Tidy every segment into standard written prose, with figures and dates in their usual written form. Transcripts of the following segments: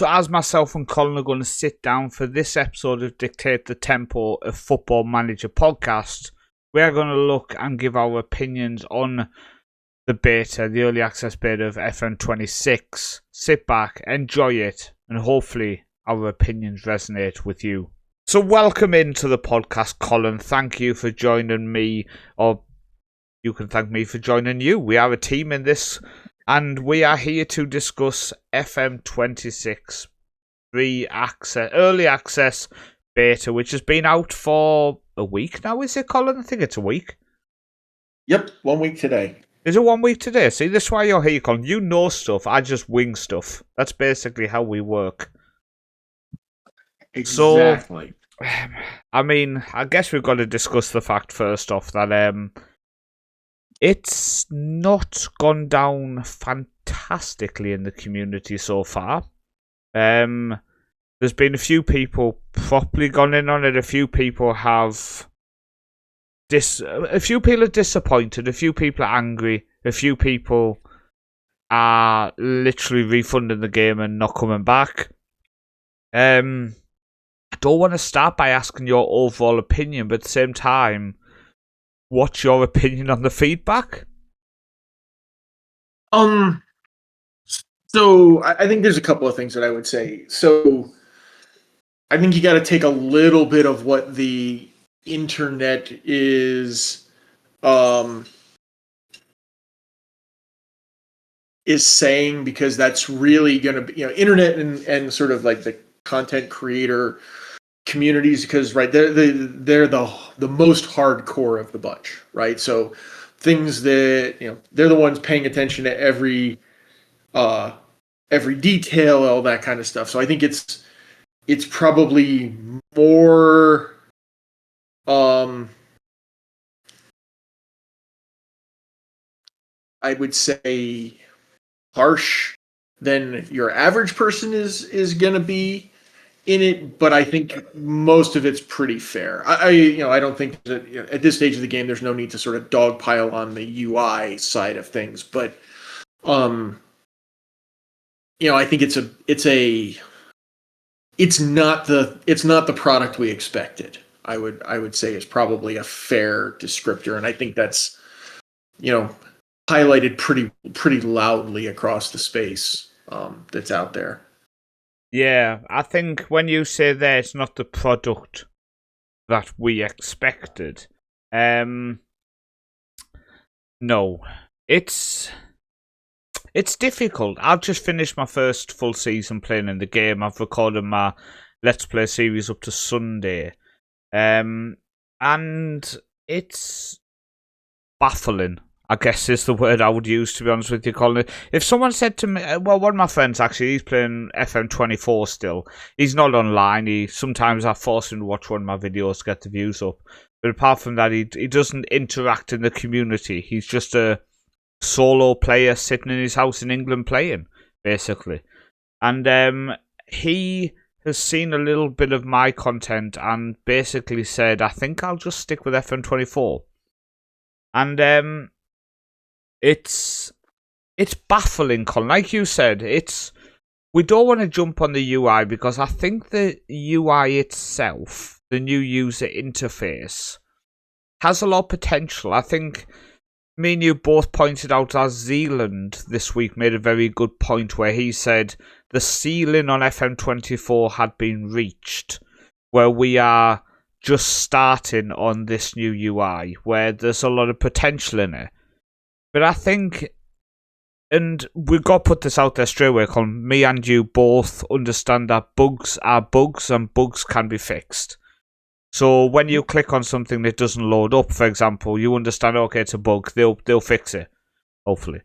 So as myself and Colin are going to sit down for this episode of Dictate the Tempo, a Football Manager podcast, we are going to look and give our opinions on the beta, the early access beta of FM26. Sit back, enjoy it, and hopefully our opinions resonate with you. So welcome into the podcast, Colin. Thank you for joining me, or you can thank me for joining you. We are a team in this, and we are here to discuss FM26 early access beta, which has been out for a week now, is it, Colin? I think it's a week. Yep, 1 week today. Is it 1 week today? See, this is why you're here, Colin. You know stuff, I just wing stuff. That's basically how we work. Exactly. So, I mean, I guess we've got to discuss the fact first off that it's not gone down fantastically in the community so far. There's been a few people properly gone in on it. A few people have a few people are disappointed. A few people are angry. A few people are literally refunding the game and not coming back. I don't want to start by asking your overall opinion, but at the same time, what's your opinion on the feedback? So I think there's a couple of things that I would say. So I think you got to take a little bit of what the internet is saying, because that's really going to be, internet and sort of like the content creator communities, because they're the most hardcore of the bunch, right? So things that they're the ones paying attention to every detail, all that kind of stuff. So I think it's probably more I would say harsh than your average person is going to be in it, but I think most of it's pretty fair. I don't think that at this stage of the game there's no need to sort of dogpile on the UI side of things, but I think it's not the product we expected. I would say is probably a fair descriptor, and I think that's highlighted pretty loudly across the space that's out there. Yeah, I think when you say that it's not the product that we expected, no, it's difficult. I've just finished my first full season playing in the game. I've recorded my Let's Play series up to Sunday, and it's baffling, I guess is the word I would use, to be honest with you, Colin. If someone said to me, well, one of my friends actually, he's playing FM24 still. He's not online. Sometimes I force him to watch one of my videos to get the views up. But apart from that, he doesn't interact in the community. He's just a solo player sitting in his house in England playing, basically. And he has seen a little bit of my content and basically said, I think I'll just stick with FM24. And it's baffling, Colin. Like you said, we don't want to jump on the UI because I think the UI itself, the new user interface, has a lot of potential. I think me and you both pointed out as Zealand this week made a very good point where he said the ceiling on FM24 had been reached, where we are just starting on this new UI, where there's a lot of potential in it. But I think, and we've got to put this out there straight away, Colin, me and you both understand that bugs are bugs and bugs can be fixed. So when you click on something that doesn't load up, for example, you understand, okay, it's a bug, they'll fix it, hopefully.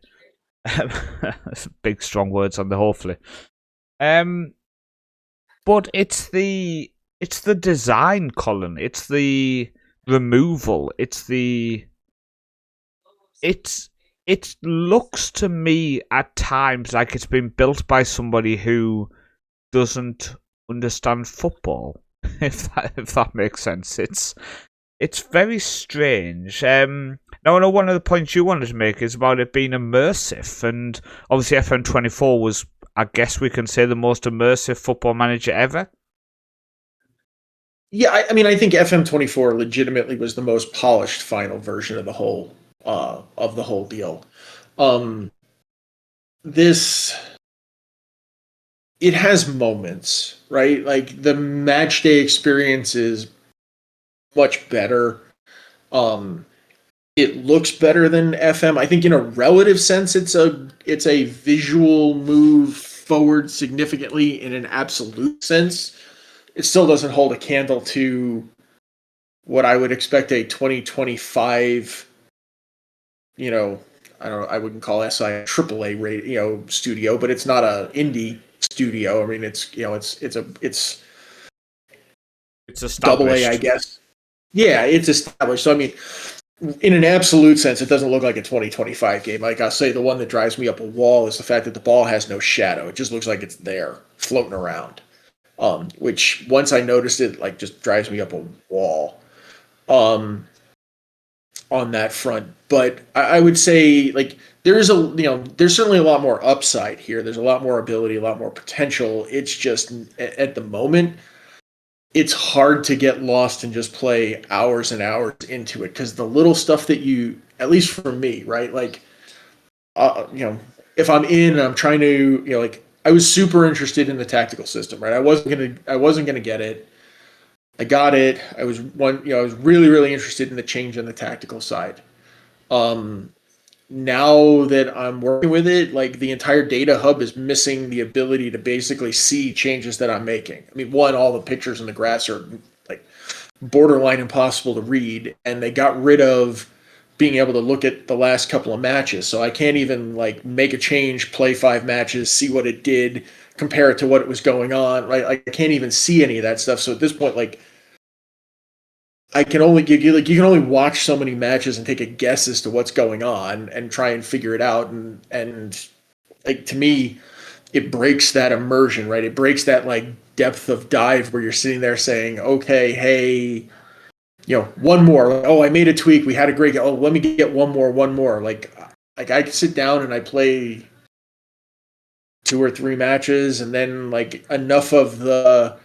Big strong words on the hopefully. But it's the design, Colin. It's the removal. It looks to me at times like it's been built by somebody who doesn't understand football, if that makes sense. It's very strange. Now, I know one of the points you wanted to make is about it being immersive, and obviously FM24 was I guess we can say the most immersive Football Manager ever. Yeah, I mean, I think FM24 legitimately was the most polished final version of the whole deal. This it has moments, right? Like the match day experience is much better. It looks better than FM. I think in a relative sense, it's a visual move forward significantly. In an absolute sense, it still doesn't hold a candle to what I would expect a 2025, I don't know, I wouldn't call SI a AAA rate, studio, but it's not a indie studio. I mean, it's established. double A, I guess. Yeah, it's established. So I mean, in an absolute sense, it doesn't look like a 2025 game. Like I'll say, the one that drives me up a wall is the fact that the ball has no shadow. It just looks like it's there, floating around. Which once I noticed it, like just drives me up a wall. On that front, but I would say like there's certainly a lot more upside here. There's a lot more ability, a lot more potential. It's just at the moment, it's hard to get lost and just play hours and hours into it because the little stuff that at least for me, right? Like, if I'm in and I'm trying to, like I was super interested in the tactical system, right? I wasn't gonna get it. I got it. I was really, really interested in the change on the tactical side. Now that I'm working with it, like the entire data hub is missing the ability to basically see changes that I'm making. I mean, one, all the pictures in the graphs are like borderline impossible to read, and they got rid of being able to look at the last couple of matches. So I can't even like make a change, play 5 matches, see what it did, compare it to what it was going on, right? I can't even see any of that stuff. So at this point, like, I can only give you, like, you can only watch so many matches and take a guess as to what's going on and try and figure it out. And like, to me, it breaks that immersion, right? It breaks that like depth of dive where you're sitting there saying, okay, hey, one more. Oh, I made a tweak. We had a great. Oh, let me get one more. Like I sit down and I play 2 or 3 matches, and then like enough of the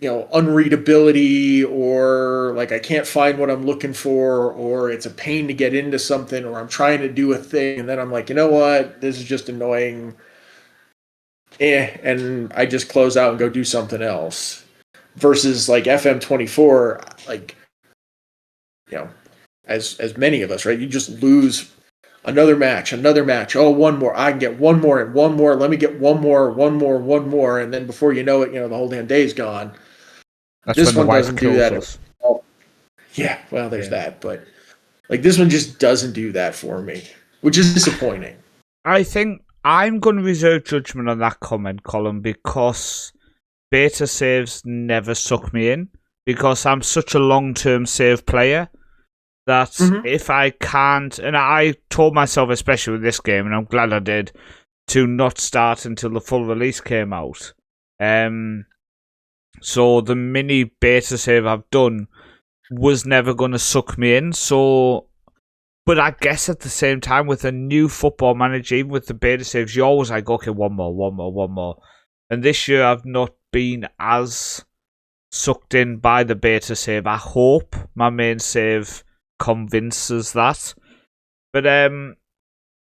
unreadability, or like I can't find what I'm looking for, or it's a pain to get into something, or I'm trying to do a thing, and then I'm like, you know what, this is just annoying. And I just close out and go do something else. Versus like FM24, like, as many of us, right? You just lose another match. Oh, one more. I can get one more and one more. Let me get one more. And then before you know it, the whole damn day's gone. That's this when one doesn't do that. Us. Yeah, well, there's that. But like this one just doesn't do that for me, which is disappointing. I think I'm going to reserve judgment on that comment, Colin, because beta saves never suck me in, because I'm such a long-term save player that if I can't, and I told myself, especially with this game, and I'm glad I did, to not start until the full release came out. So the mini beta save I've done was never going to suck me in. So, but I guess at the same time, with a new Football Manager, even with the beta saves, you're always like, okay, one more. And this year I've not been as sucked in by the beta save. I hope my main save convinces that. But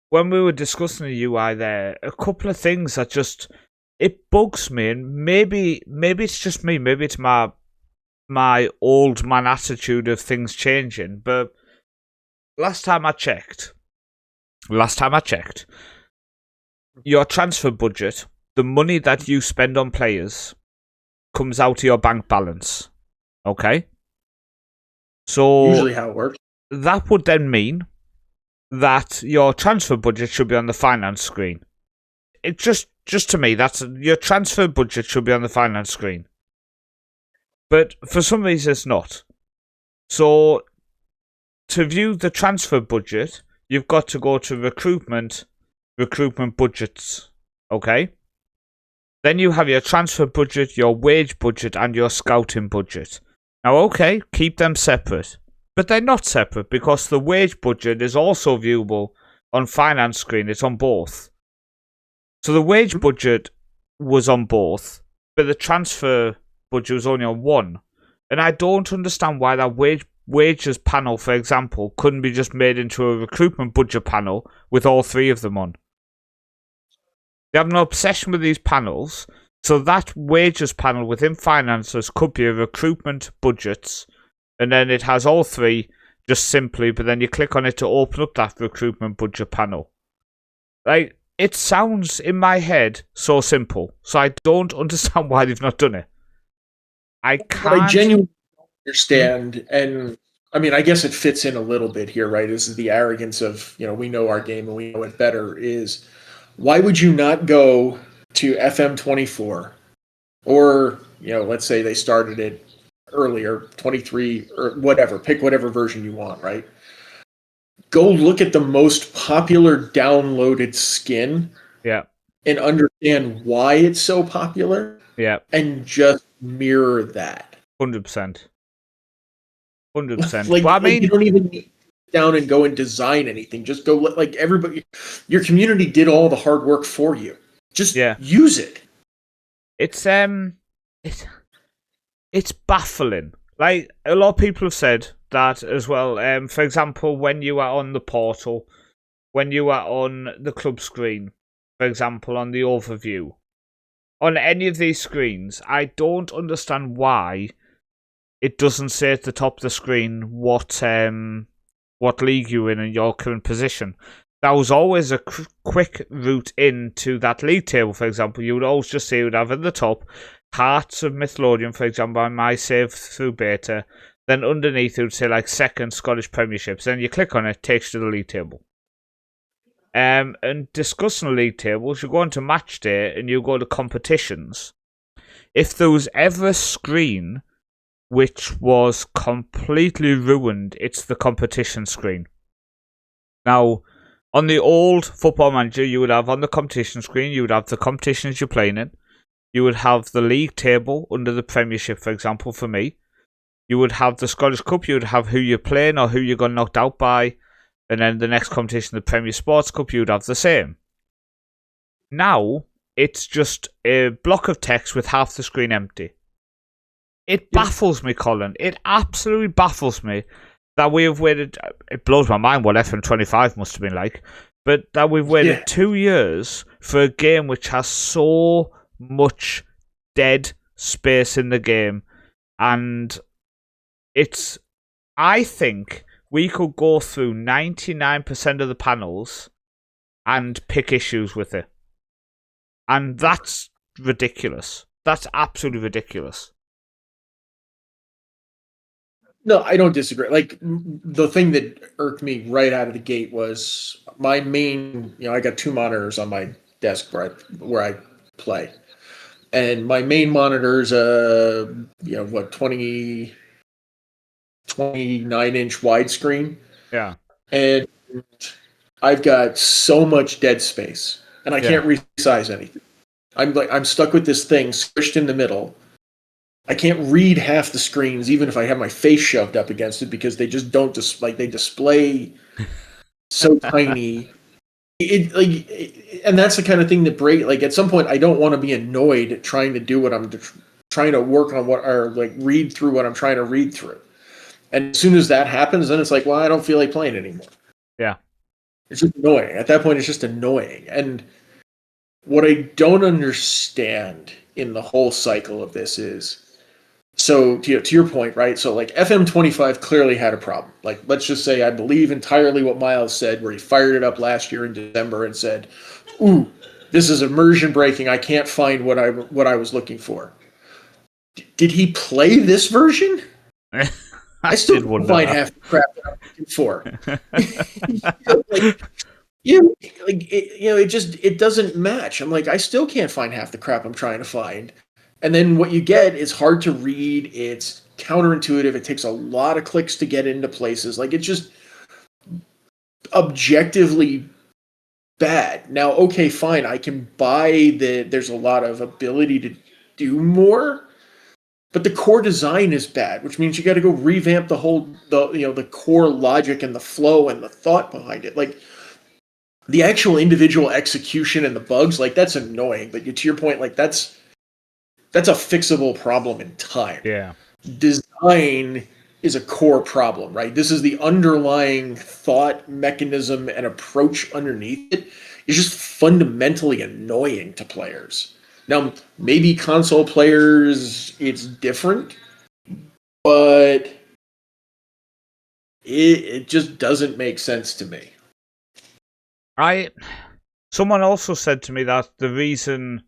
when we were discussing the UI there, a couple of things that just, it bugs me, and maybe it's just me, maybe it's my old man attitude of things changing, but last time I checked, your transfer budget, the money that you spend on players, comes out of your bank balance. Okay? So usually how it works. That would then mean that your transfer budget should be on the finance screen. It just to me, that's your transfer budget should be on the finance screen. But for some reason it's not. So to view the transfer budget, you've got to go to recruitment budgets. Okay? Then you have your transfer budget, your wage budget, and your scouting budget. Now, okay, keep them separate. But they're not separate, because the wage budget is also viewable on finance screen. It's on both. So the wage budget was on both, but the transfer budget was only on one. And I don't understand why that wages panel, for example, couldn't be just made into a recruitment budget panel with all three of them on. They have an obsession with these panels, so that wages panel within finances could be a recruitment budgets, and then it has all three just simply, but then you click on it to open up that recruitment budget panel. Like, it sounds in my head so simple, so I don't understand why they've not done it. I can't. But I genuinely understand, and I mean, I guess it fits in a little bit here, right? This is the arrogance of, we know our game and we know it better. Is why would you not go to FM24 or, let's say they started it earlier, 23 or whatever, pick whatever version you want, right? Go look at the most popular downloaded skin. Yeah. And understand why it's so popular. Yeah. And just mirror that. 100%. 100%. Like, well, I mean, you don't even need to sit down and go and design anything. Just go, like, everybody, your community did all the hard work for you. Just use it. It's baffling. Like, a lot of people have said that as well. For example, when you are on the portal, when you are on the club screen, for example, on the overview, on any of these screens, I don't understand why it doesn't say at the top of the screen what league you're in and your current position. That was always a quick route into that league table, for example. You would always just see it would have at the top Hearts of Mythlodium, for example, on my save through beta. Then underneath it would say like second Scottish Premierships. Then you click on it, takes you to the league table. And discussing league tables, you go into match day and you go to competitions. If there was ever a screen which was completely ruined, it's the competition screen. Now, on the old Football Manager, you would have on the competition screen, you would have the competitions you're playing in. You would have the league table under the Premiership, for example, for me. You would have the Scottish Cup, you would have who you're playing or who you got knocked out by. And then the next competition, the Premier Sports Cup, you would have the same. Now, it's just a block of text with half the screen empty. It baffles me, Colin. It absolutely baffles me that we have waited. It blows my mind what FM25 must have been like. But that we've waited 2 years for a game which has so much dead space in the game. And it's, I think we could go through 99% of the panels and pick issues with it. And that's ridiculous. That's absolutely ridiculous. No, I don't disagree. Like, the thing that irked me right out of the gate was my main, I got two monitors on my desk where I play. And my main monitor is 29-inch widescreen. Yeah. And I've got so much dead space, and I can't resize anything. I'm stuck with this thing squished in the middle. I can't read half the screens, even if I have my face shoved up against it, because they just don't they display so tiny. And that's the kind of thing that at some point I don't want to be annoyed trying to do what I'm trying to work on read through what I'm trying to read through. And as soon as that happens, then it's like, well, I don't feel like playing anymore. Yeah. It's just annoying. At that point, it's just annoying. And what I don't understand in the whole cycle of this is, so to your point, right? So like FM25 clearly had a problem. Like, let's just say I believe entirely what Miles said, where he fired it up last year in December and said, "Ooh, this is immersion breaking. I can't find what I was looking for." Did he play this version? I still can't find half the crap that I'm looking for. It doesn't match. I'm like, I still can't find half the crap I'm trying to find. And then what you get is hard to read. It's counterintuitive. It takes a lot of clicks to get into places. Like, it's just objectively bad. Now, okay, fine. I can buy that there's a lot of ability to do more, but the core design is bad, which means you got to go revamp the core logic and the flow and the thought behind it. Like, the actual individual execution and the bugs, like that's annoying. But to your point, like that's a fixable problem in time. Yeah. Design is a core problem, right? This is the underlying thought mechanism and approach underneath it is just fundamentally annoying to players. Now, maybe console players, it's different, but it just doesn't make sense to me. Someone also said to me that the reason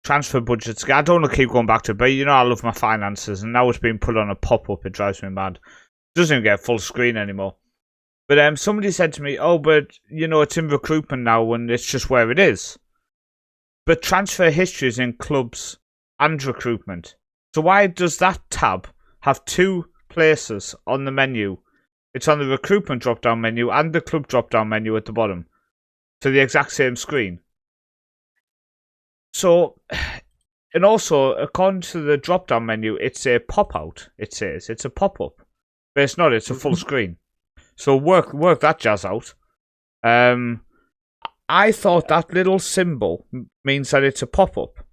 transfer budgets, I don't want to keep going back to it, but you know I love my finances, and now it's being put on a pop-up, it drives me mad. It doesn't even get full screen anymore. But somebody said to me, oh, but you know, it's in recruitment now and it's just where it is. But transfer history is in clubs and recruitment. So why does that tab have two places on the menu? It's on the recruitment drop-down menu and the club drop-down menu at the bottom. To the exact same screen. So, and also, according to the drop-down menu, it's a pop-out. It says it's a pop-up. But it's not, it's a full screen. So work that jazz out. I thought that little symbol means that it's a pop-up.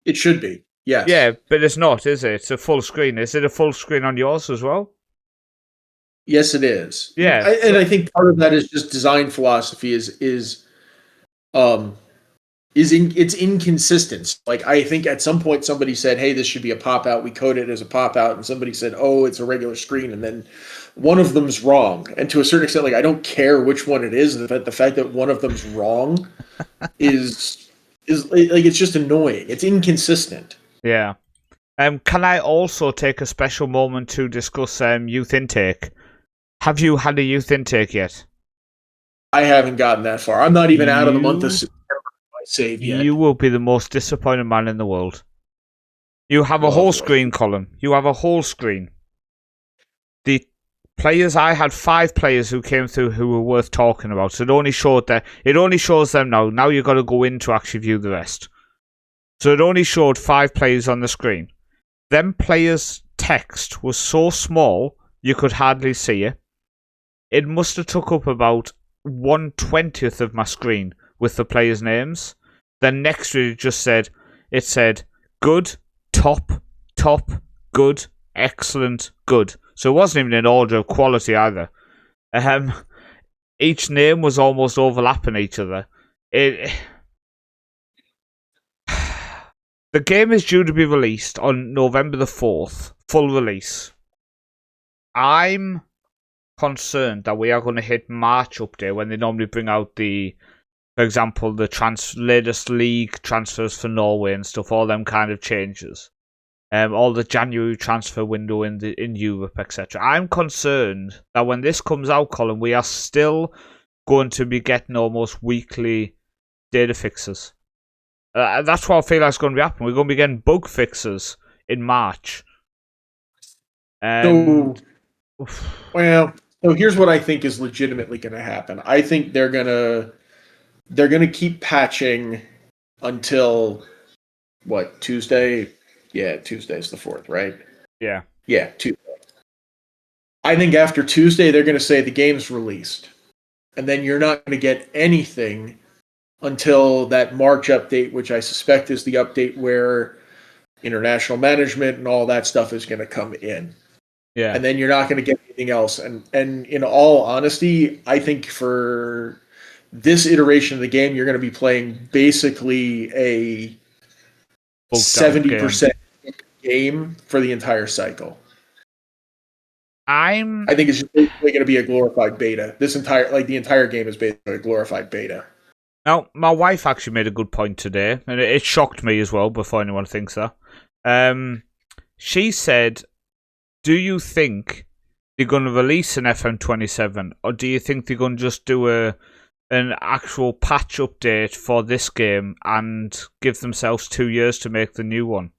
It should be, yes. Yeah, but it's not, is it? It's a full screen. Is it a full screen on yours as well? Yes, it is. Yeah. And I think part of that is just design philosophy it's inconsistent. Like, I think at some point somebody said, hey, this should be a pop-out. We code it as a pop-out. And somebody said, oh, it's a regular screen. And then one of them's wrong. And to a certain extent, like, I don't care which one it is. The fact that one of them's wrong is like, it's just annoying. It's inconsistent. Yeah. Can I also take a special moment to discuss youth intake? Have you had a youth intake yet? I haven't gotten that far. I'm not even out of the month of September. Save yet. You will be the most disappointed man in the world. You have a whole screen, Colin. You have a whole screen. The players, I had 5 players who came through who were worth talking about. So it only shows them now. Now you've got to go in to actually view the rest. So it only showed 5 players on the screen. Them players' text was so small you could hardly see it. It must have took up about 1/20th of my screen with the players' names. Then next to it it said good, top, good, excellent, good. So it wasn't even in order of quality either. Each name was almost overlapping each other. The game is due to be released on November the 4th, full release. I'm concerned that we are going to hit March update when they normally bring out for example, the latest league transfers for Norway and stuff, all them kind of changes. All the January transfer window in Europe, etc. I'm concerned that when this comes out, Colin, we are still going to be getting almost weekly data fixes. That's what I feel like is going to be happening. We're going to be getting bug fixes in March. So here's what I think is legitimately going to happen. I think they're gonna keep patching until Tuesday? Yeah, Tuesday's the 4th, right? Yeah. Yeah, Tuesday. I think after Tuesday they're gonna say the game's released. And then you're not gonna get anything until that March update, which I suspect is the update where international management and all that stuff is gonna come in. Yeah. And then you're not gonna get anything else. And in all honesty, I think for this iteration of the game, you're going to be playing basically a 70% game for the entire cycle. I think it's just basically going to be a glorified beta. The entire game is basically a glorified beta. Now, my wife actually made a good point today, and it shocked me as well, before anyone thinks that. She said, do you think they're going to release an FM27, or do you think they're going to just do an actual patch update for this game and give themselves 2 years to make the new one?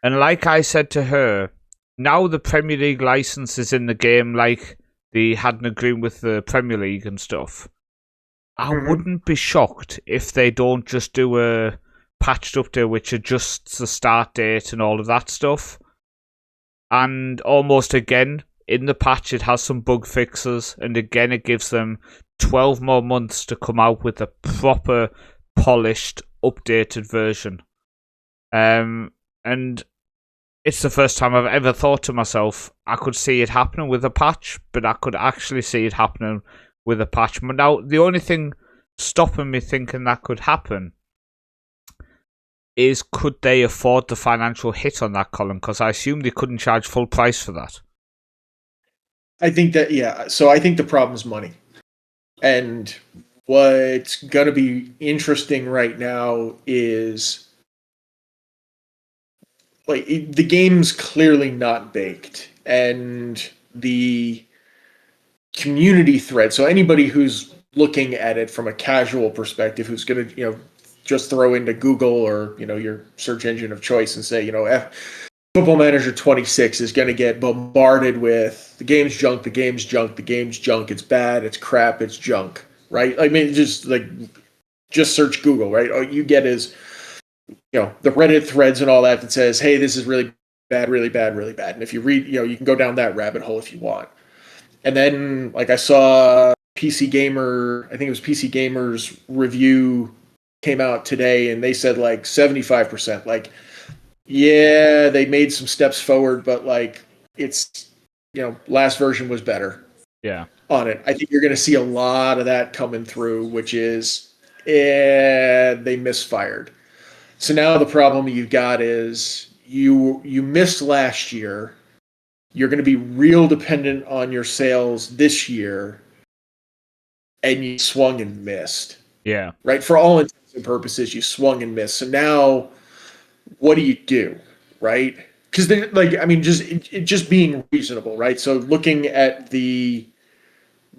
And like I said to her, now the Premier League license is in the game, like they had an agreement with the Premier League and stuff. I wouldn't be shocked if they don't just do a patched update which adjusts the start date and all of that stuff. And almost again, in the patch it has some bug fixes, and again it gives them 12 more months to come out with a proper, polished, updated version. And it's the first time I've ever thought to myself, I could see it happening with a patch, but I could actually see it happening with a patch. But now, the only thing stopping me thinking that could happen is, could they afford the financial hit on that, Colin? Because I assume they couldn't charge full price for that. I think that, yeah. So I think the problem is money. And what's going to be interesting right now is, like, the game's clearly not baked. And the community thread, so anybody who's looking at it from a casual perspective, who's going to, just throw into Google or, your search engine of choice and say, Football Manager 26 is going to get bombarded with the game's junk, the game's junk, the game's junk, it's bad, it's crap, it's junk, right? I mean, just search Google, right? All you get is, the Reddit threads and all that says, hey, this is really bad, really bad, really bad. And if you read, you can go down that rabbit hole if you want. And then, I saw PC Gamer, I think it was PC Gamer's review came out today, and they said 75%. Yeah, they made some steps forward, but it's, last version was better. Yeah. On it. I think you're going to see a lot of that coming through, which is, they misfired. So now the problem you've got is you missed last year. You're going to be real dependent on your sales this year, and you swung and missed. Yeah. Right? For all intents and purposes, you swung and missed. So now, what do you do? Right? Because just being reasonable, right? So looking at the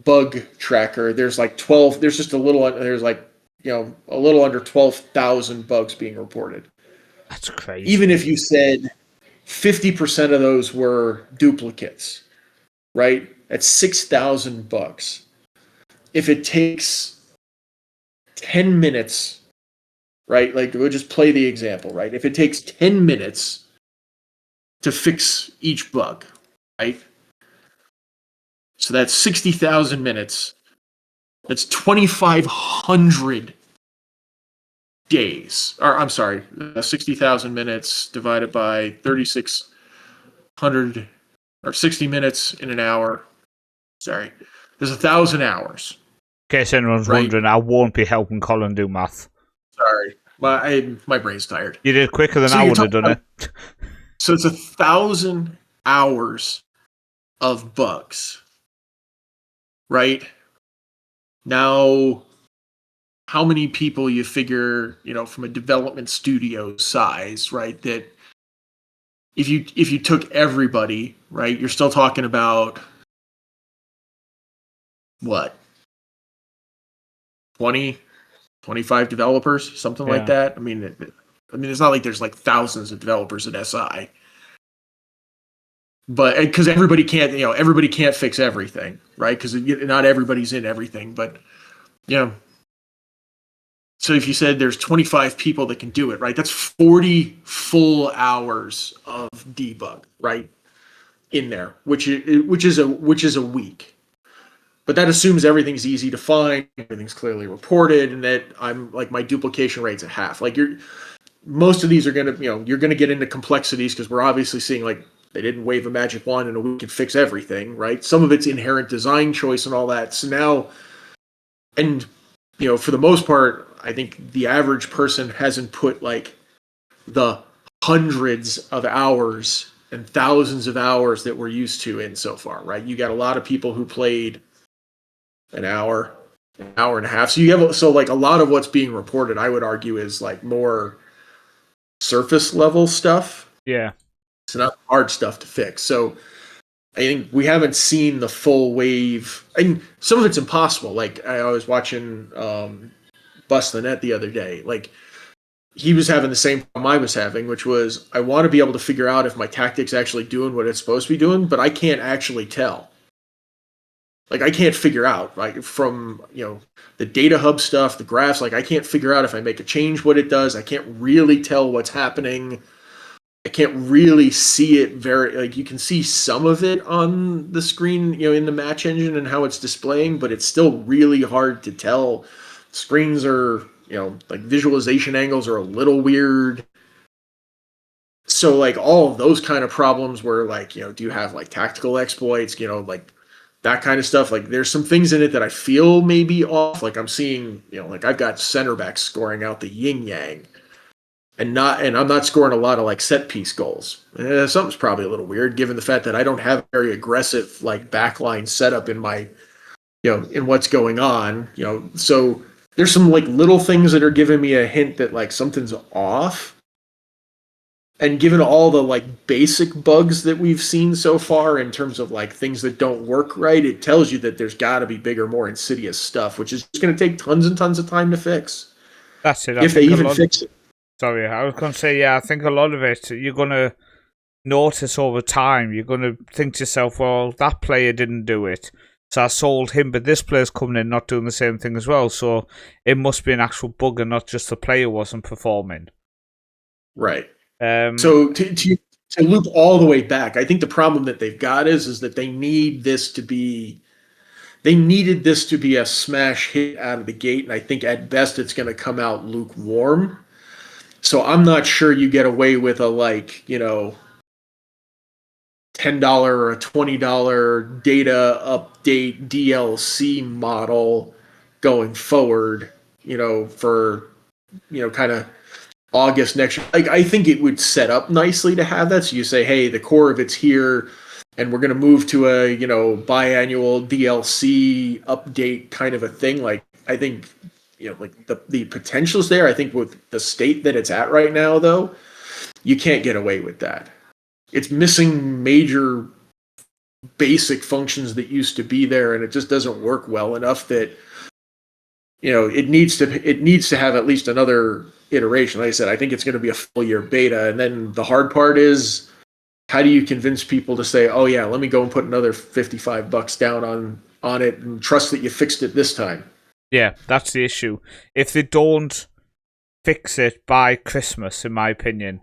bug tracker, there's 12. There's just a little under 12,000 bugs being reported. That's crazy. Even if you said 50% of those were duplicates, right? That's 6,000 bugs. If it takes 10 minutes, right? We'll just play the example, right? If it takes 10 minutes to fix each bug, right? So that's 60,000 minutes. That's 2,500 days. Or I'm sorry, 60,000 minutes divided by 3,600, or 60 minutes in an hour. Sorry, there's 1,000 hours. In case anyone's wondering, I won't be helping Colin do math. Sorry, my brain's tired. You did quicker than I would have done it. So it's 1,000 hours of bugs, right? Now, how many people you figure, from a development studio size, right? That if you took everybody, right, you're still talking about what? 20, 25 developers, something like that. I mean, it's not like there's thousands of developers at SI, but because everybody can't fix everything, right? Because not everybody's in everything, but so if you said there's 25 people that can do it, right? That's 40 full hours of debug, right, in there, which is a week. But that assumes everything's easy to find, everything's clearly reported, and that my duplication rate's at half. Most of these are gonna, you're gonna get into complexities because we're obviously seeing they didn't wave a magic wand in a week and fix everything, right? Some of it's inherent design choice and all that. So now, and for the most part, I think the average person hasn't put the hundreds of hours and thousands of hours that we're used to in so far, right? You got a lot of people who played an hour and a half. So you have a lot of what's being reported, I would argue, is more surface level stuff. Yeah. It's not hard stuff to fix. So I think we haven't seen the full wave. And some of it's impossible. I was watching Bust the Net the other day. He was having the same problem I was having, which was I want to be able to figure out if my tactic's actually doing what it's supposed to be doing, but I can't actually tell. I can't figure out, from, the data hub stuff, the graphs, I can't figure out if I make a change what it does. I can't really tell what's happening. can't really see it very, like, you can see some of it on the screen, in the match engine and how it's displaying, but it's still really hard to tell. Screens are, like, visualization angles are a little weird. So, like, all of those kind of problems where, like, do you have, like, tactical exploits, like that kind of stuff. Like, there's some things in it that I feel may be off. Like, I'm seeing, like, I've got center backs scoring out the yin yang, and I'm not scoring a lot of, like, set piece goals. Something's probably a little weird given the fact that I don't have very aggressive, like, backline setup in my, in what's going on. So there's some, like, little things that are giving me a hint that, like, something's off. And given all the, like, basic bugs that we've seen so far in terms of, like, things that don't work right, it tells you that there's got to be bigger, more insidious stuff, which is just going to take tons and tons of time to fix. That's it. If they even fix it. Sorry, I was going to say, I think a lot of it you're going to notice over time. You're going to think to yourself, well, that player didn't do it, so I sold him, but this player's coming in not doing the same thing as well, so it must be an actual bug and not just the player wasn't performing. Right. So to loop all the way back, I think the problem that they've got is that they needed this to be a smash hit out of the gate, and I think at best it's going to come out lukewarm. So I'm not sure you get away with a, like, $10 or a $20 data update DLC model going forward, for, kind of August next year. Like, I think it would set up nicely to have that. So you say, hey, the core of it's here, and we're going to move to a, biannual DLC update kind of a thing. Like, I think, like, the potential's there. I think with the state that it's at right now, though, you can't get away with that. It's missing major basic functions that used to be there, and it just doesn't work well enough that, it needs to have at least another iteration. Like I said, I think it's going to be a full year beta, and then the hard part is, how do you convince people to say, oh yeah, let me go and put another $55 down on it and trust that you fixed it this time? Yeah, that's the issue. If they don't fix it by Christmas, in my opinion,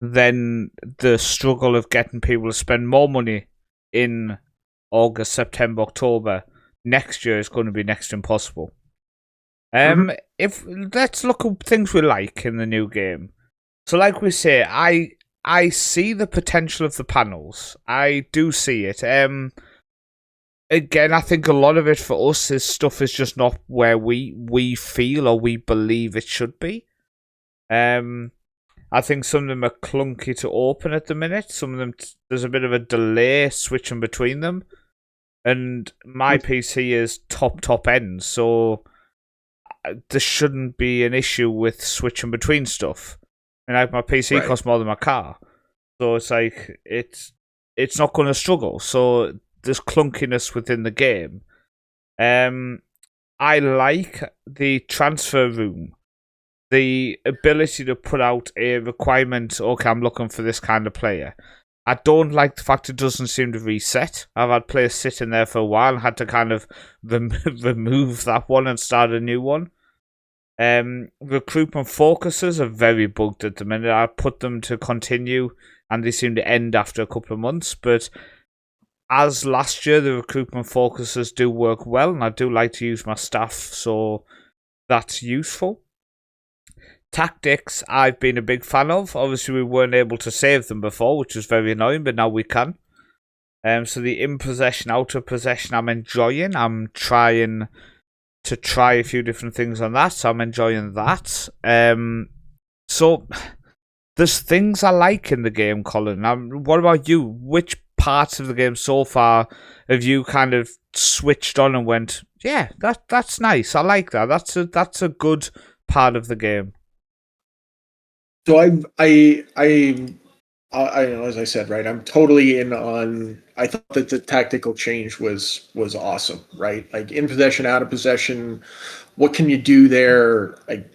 then the struggle of getting people to spend more money in August, September, October next year is going to be next to impossible. If let's look at things we like in the new game. So, like we say, I see the potential of the panels. I do see it. Again, I think a lot of it for us is stuff is just not where we feel or we believe it should be. I think some of them are clunky to open at the minute. Some of them, there's a bit of a delay switching between them. And my PC is top end, so there shouldn't be an issue with switching between stuff. And like, my PC costs more than my car, so it's like it's not going to struggle. So there's clunkiness within the game. I like the transfer room, the ability to put out a requirement. Okay, I'm looking for this kind of player. I don't like the fact it doesn't seem to reset. I've had players sitting there for a while and had to kind of remove that one and start a new one. Recruitment focuses are very bugged at the minute. I put them to continue and they seem to end after a couple of months. But as last year, the recruitment focuses do work well, and I do like to use my staff, so that's useful. Tactics, I've been a big fan of. Obviously, we weren't able to save them before, which was very annoying, but now we can. So the in possession, out of possession, I'm enjoying. I'm trying to try a few different things on that, so I'm enjoying that. So there's things I like in the game, Colin. What about you? Which parts of the game so far have you kind of switched on and went, yeah, that's nice. I like that. That's a good part of the game. So I as I said, right, I'm totally in on. I thought that the tactical change was awesome, right? Like, in possession, out of possession, what can you do there? Like,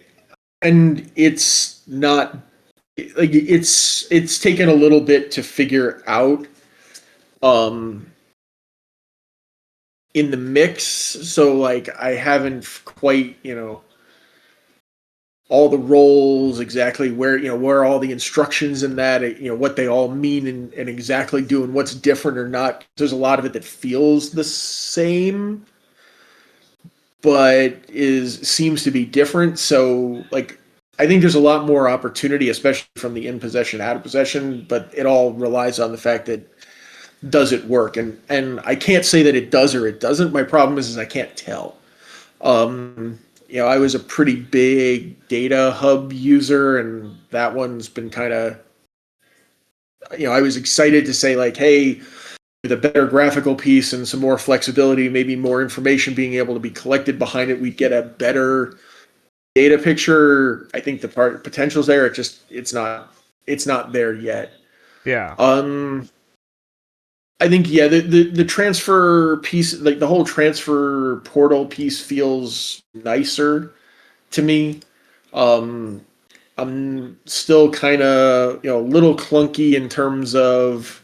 and it's not like it's taken a little bit to figure out in the mix. So, like, I haven't quite, all the roles, exactly where all the instructions in that, what they all mean, and exactly doing what's different or not. There's a lot of it that feels the same, but seems to be different. So like, I think there's a lot more opportunity, especially from the in possession, out of possession, but it all relies on the fact that does it work? And I can't say that it does or it doesn't. My problem is I can't tell. I was a pretty big data hub user, and that one's been kind of, I was excited to say like, hey, with a better graphical piece and some more flexibility, maybe more information being able to be collected behind it, we'd get a better data picture. I think the potential's there. It's not there yet. Yeah. I think the transfer piece, like the whole transfer portal piece, feels nicer to me. I'm still kind of a little clunky in terms of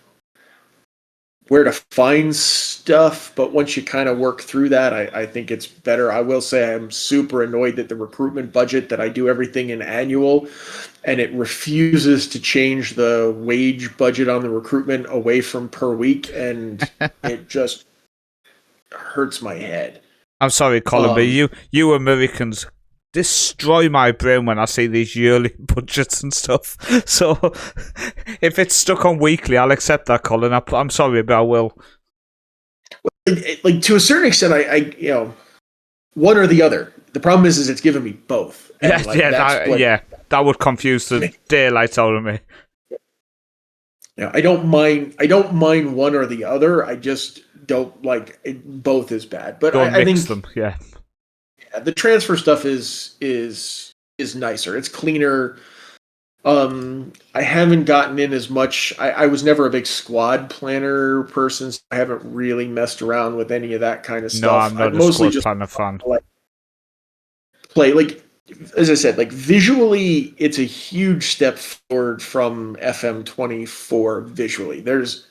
where to find stuff, but once you kind of work through that, I think it's better. I will say I'm super annoyed that the recruitment budget, that I do everything in annual, and it refuses to change the wage budget on the recruitment away from per week, and it just hurts my head. I'm sorry, Colin, but you Americans destroy my brain when I see these yearly budgets and stuff. So if it's stuck on weekly, I'll accept that, Colin. I'm sorry, but I will. Like, to a certain extent, I one or the other. The problem is it's given me both. That would confuse the daylights out of me. Yeah, I don't mind one or the other. I just don't like it. Both is bad. But I think them. Yeah, the transfer stuff is nicer. It's cleaner. I haven't gotten in as much. I was never a big squad planner person, so I haven't really messed around with any of that kind of stuff. No, I'm not a squad planner fan. Play, like, as I said, like visually, it's a huge step forward from FM24 visually. There's,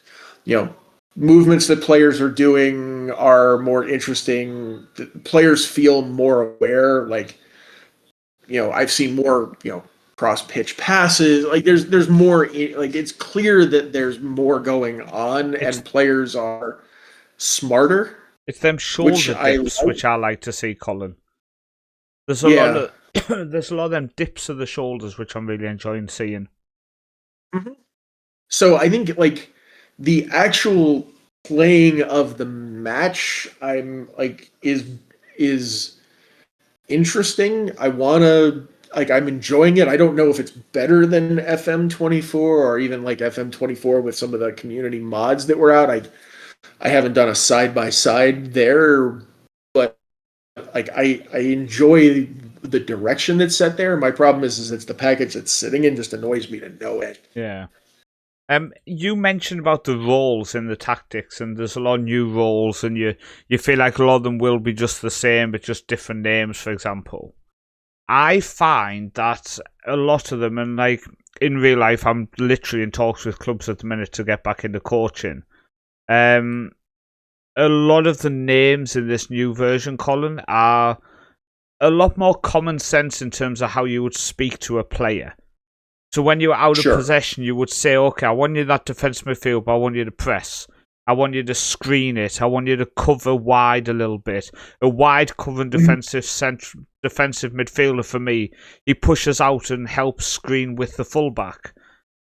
movements that players are doing are more interesting. The players feel more aware. Like, I've seen more, cross pitch passes. Like there's more, like it's clear that there's more going on, and players are smarter. It's them shoulder dips, which I like to see, Colin. There's a lot of there's a lot of them dips of the shoulders, which I'm really enjoying seeing. Mm-hmm. So I think like the actual playing of the match, I'm like is interesting. I'm enjoying it. I don't know if it's better than FM24 or even like FM24 with some of the community mods that were out. I haven't done a side by side there, but like I enjoy the direction that's set there. My problem is it's the package that's sitting in just annoys me to no end. Yeah. You mentioned about the roles in the tactics, and there's a lot of new roles, and you feel like a lot of them will be just the same, but just different names, for example. I find that a lot of them, and like in real life, I'm literally in talks with clubs at the minute to get back into coaching. A lot of the names in this new version, Colin, are a lot more common sense in terms of how you would speak to a player. So when you're out of possession, you would say, okay, I want you that defense midfield, but I want you to press. I want you to screen it. I want you to cover wide a little bit. A wide covering defensive midfielder for me. He pushes out and helps screen with the fullback.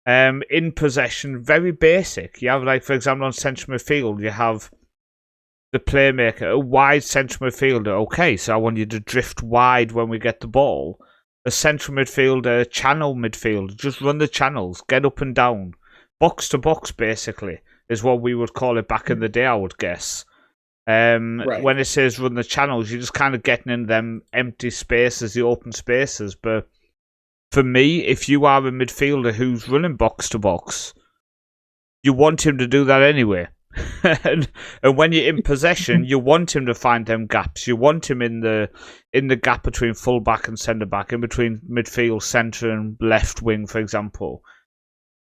In possession, very basic. You have, like, for example, on central midfield, you have the playmaker, a wide central midfielder. Okay, so I want you to drift wide when we get the ball. A central midfielder, a channel midfielder. Just run the channels, get up and down. Box to box, basically, is what we would call it back in the day, I would guess. Right. When it says run the channels, you're just kind of getting in them empty spaces, the open spaces. But for me, if you are a midfielder who's running box to box, you want him to do that anyway. and when you're in possession, you want him to find them gaps. You want him in the gap between full back and centre back, in between midfield, centre and left wing, for example.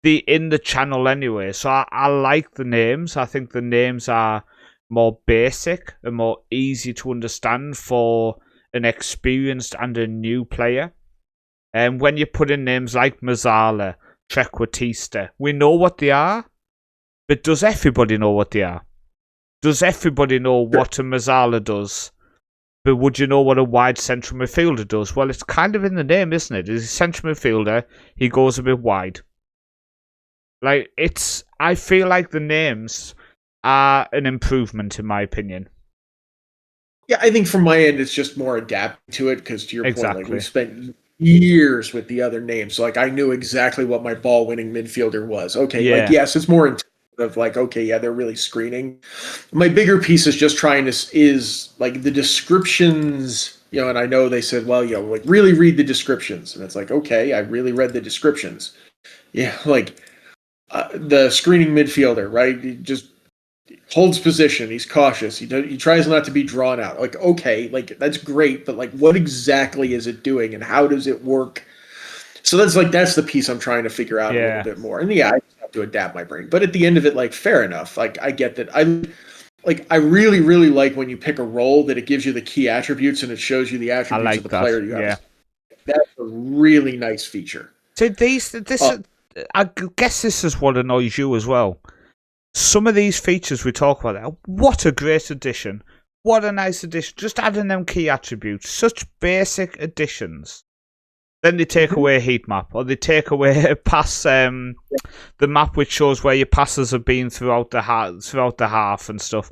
In the channel anyway. So I like the names. I think the names are more basic and more easy to understand for an experienced and a new player. And when you put in names like Mazzala, Trequartista, we know what they are, but does everybody know what they are? Does everybody know what a Mazzala does? But would you know what a wide central midfielder does? Well, it's kind of in the name, isn't it? He's a central midfielder. He goes a bit wide. Like, I feel like the names are an improvement, in my opinion. Yeah, I think from my end, it's just more adapting to it, because to your point, like, Exactly. we spent years with the other names. So, like, I knew exactly what my ball-winning midfielder was. Okay, Yeah. like, yes, it's more of like, okay, yeah, they're really screening. My bigger piece is just trying to, is like the descriptions, you know, and I know they said, well, you know, like, really read the descriptions. And it's like, okay, I really read the descriptions. Yeah, like, the screening midfielder, right? He just holds position. He's cautious. He tries not to be drawn out. Like, okay, like, that's great, but like, what exactly is it doing, and how does it work? So that's the piece I'm trying to figure out a little bit more. And yeah, I have to adapt my brain. But at the end of it, like, fair enough. Like, I get that. I really, really like when you pick a role that it gives you the key attributes and it shows you the attributes of the player you have. Yeah. That's a really nice feature. So I guess this is what annoys you as well. Some of these features we talk about, what a great addition. What a nice addition. Just adding them key attributes. Such basic additions. Then they take away a heat map, or they take away a pass, the map which shows where your passes have been throughout the half and stuff.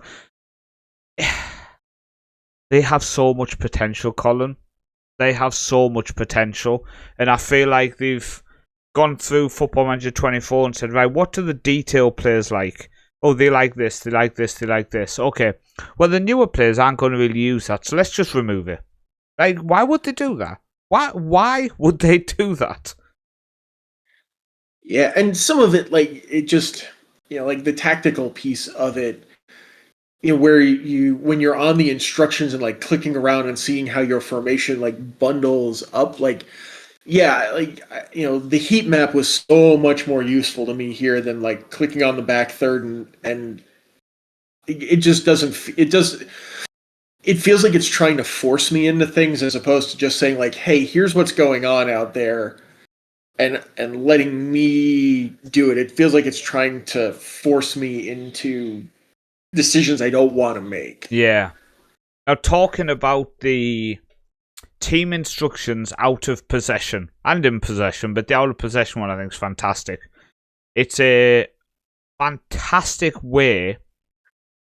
They have so much potential, Colin. They have so much potential, and I feel like they've gone through Football Manager 24 and said, right, what do the detail players like? Oh, they like this, they like this, they like this. Okay, well, the newer players aren't going to really use that, so let's just remove it. Like, why would they do that? Why would they do that? Yeah, and some of it, like, it just, you know, like the tactical piece of it, you know, where when you're on the instructions and like clicking around and seeing how your formation like bundles up, like, yeah, like, you know, the heat map was so much more useful to me here than like clicking on the back third, and it just doesn't, it feels like it's trying to force me into things as opposed to just saying like, hey, here's what's going on out there, and letting me do it. It feels like it's trying to force me into decisions I don't want to make. Yeah. Now, talking about the team instructions out of possession and in possession, but the out of possession one I think is fantastic. It's a fantastic way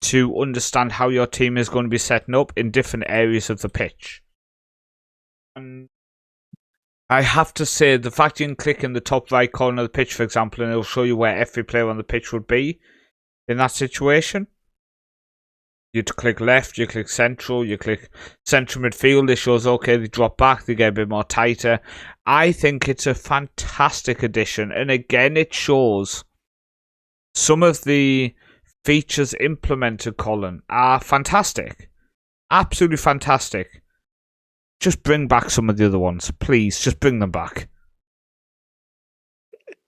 to understand how your team is going to be setting up in different areas of the pitch. And I have to say, the fact you can click in the top right corner of the pitch, for example, and it'll show you where every player on the pitch would be in that situation. You click left, you click central, you click central midfield. It shows, okay, they drop back, they get a bit more tighter. I think it's a fantastic addition. And again, it shows some of the features implemented, Colin, are fantastic. Absolutely fantastic. Just bring back some of the other ones. Please, just bring them back.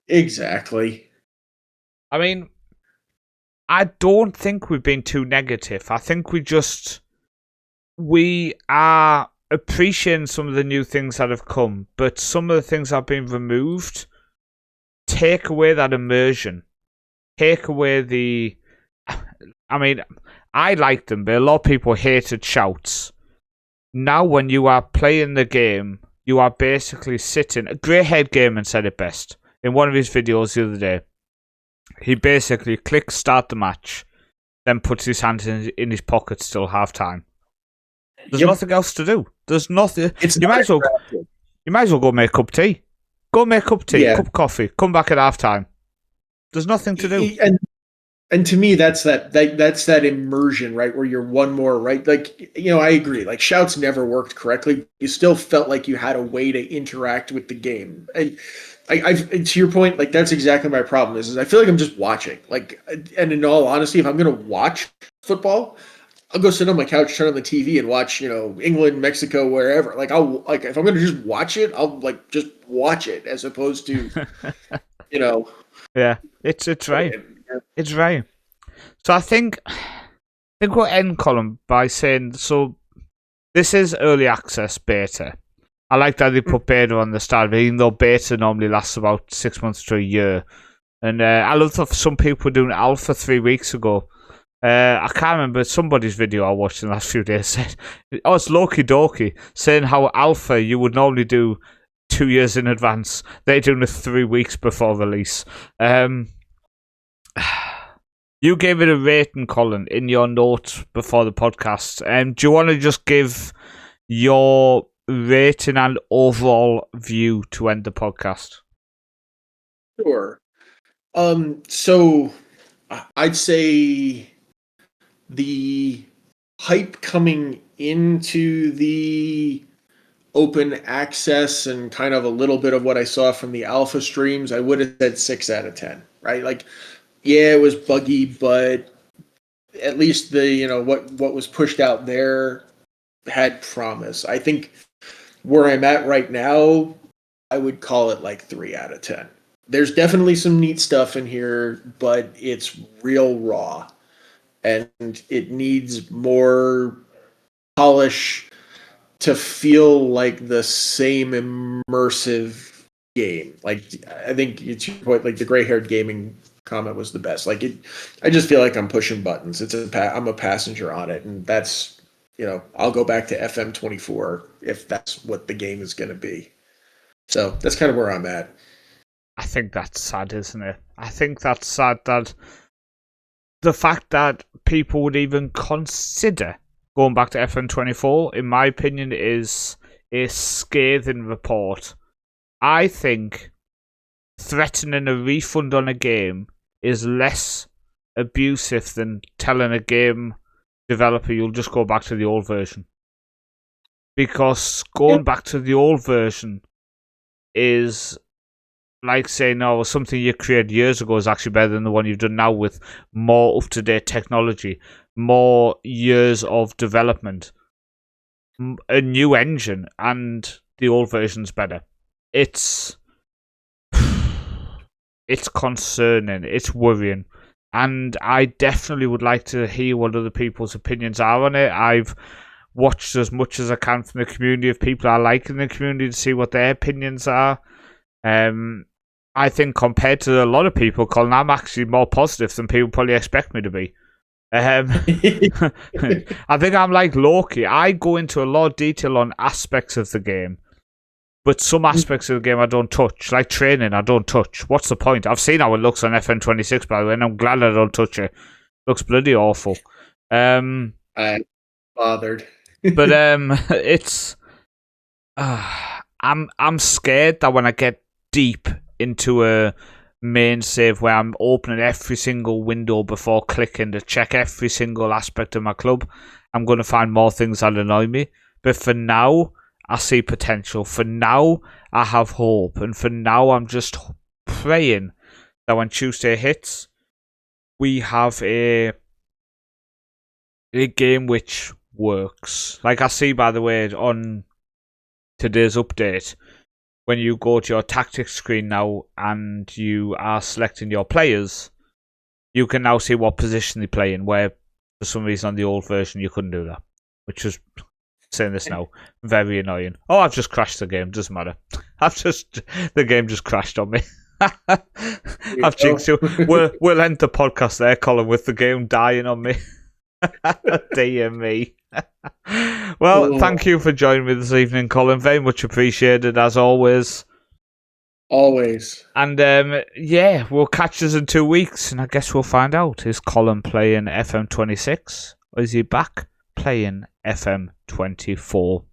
Exactly. I mean, I don't think we've been too negative. I think we are appreciating some of the new things that have come, but some of the things that have been removed take away that immersion. Take away I mean, I like them, but a lot of people hated shouts. Now, when you are playing the game, you are basically sitting. Greyhead Gaming said it best in one of his videos the other day. He basically clicks start the match, then puts his hands in his pockets till half time. There's nothing else to do. There's nothing. You might as well go make a cup of tea. Go make a cup of tea, cup of coffee. Come back at half time. There's nothing to do. And to me, that's that immersion, right? Where you're one more, right? Like, you know, I agree. Like, shouts never worked correctly. You still felt like you had a way to interact with the game. And to your point, like, that's exactly my problem is I feel like I'm just watching. Like, and in all honesty, if I'm going to watch football, I'll go sit on my couch, turn on the TV and watch, you know, England, Mexico, wherever. Like, if I'm going to just watch it, I'll like just watch it as opposed to, you know. Yeah, it's right. It's right. So I think we'll end, Colin, by saying, so this is early access beta. I like that they put beta on the start, even though beta normally lasts about 6 months to a year. And I love that some people were doing alpha 3 weeks ago. I can't remember, somebody's video I watched in the last few days said, it's Loki Doki, saying how alpha you would normally do 2 years in advance. They're doing it 3 weeks before release. You gave it a rating, Colin, in your notes before the podcast. Do you want to just give your rating and overall view to end the podcast? Sure. So I'd say the hype coming into the open access and kind of a little bit of what I saw from the alpha streams, I would have said 6 out of 10, right? Like, yeah, it was buggy, but at least the, what was pushed out there had promise. I think where I'm at right now, I would call it like 3 out of 10. There's definitely some neat stuff in here, but it's real raw. And it needs more polish to feel like the same immersive game. Like, I think it's your point, like the gray-haired gaming comment was the best. Like, I just feel like I'm pushing buttons. I'm a passenger on it, and that's, I'll go back to FM24 if that's what the game is going to be. So that's kind of where I'm at. I think that's sad, isn't it? I think that's sad that the fact that people would even consider going back to FM24, in my opinion, is a scathing report. I think threatening a refund on a game is less abusive than telling a game developer you'll just go back to the old version. Because going back to the old version is like saying, oh, something you created years ago is actually better than the one you've done now with more up-to-date technology, more years of development, a new engine, and the old version's better. It's concerning, it's worrying, and I definitely would like to hear what other people's opinions are on it. I've watched as much as I can from the community of people I like in the community to see what their opinions are. I think compared to a lot of people, Colin, I'm actually more positive than people probably expect me to be. I think I'm like Loki. I go into a lot of detail on aspects of the game, but some aspects of the game I don't touch. Like training, I don't touch. What's the point? I've seen how it looks on FN26, by the way, and I'm glad I don't touch it. Looks bloody awful. I'm bothered. But it's... I'm scared that when I get deep into a main save where I'm opening every single window before clicking to check every single aspect of my club, I'm going to find more things that annoy me. But for now, I see potential. For now, I have hope. And for now, I'm just praying that when Tuesday hits, we have a game which works. Like I see, by the way, on today's update, when you go to your tactics screen now and you are selecting your players, you can now see what position they play in, where for some reason on the old version you couldn't do that. Which is, saying this now, very annoying. Oh, I've just crashed the game, doesn't matter. The game just crashed on me. I've jinxed you. We'll end the podcast there, Colin, with the game dying on me. Dear me. Well, thank you for joining me this evening, Colin. Very much appreciated, as always. Always. And yeah, we'll catch us in 2 weeks, and I guess we'll find out. Is Colin playing FM26, or is he back playing FM24?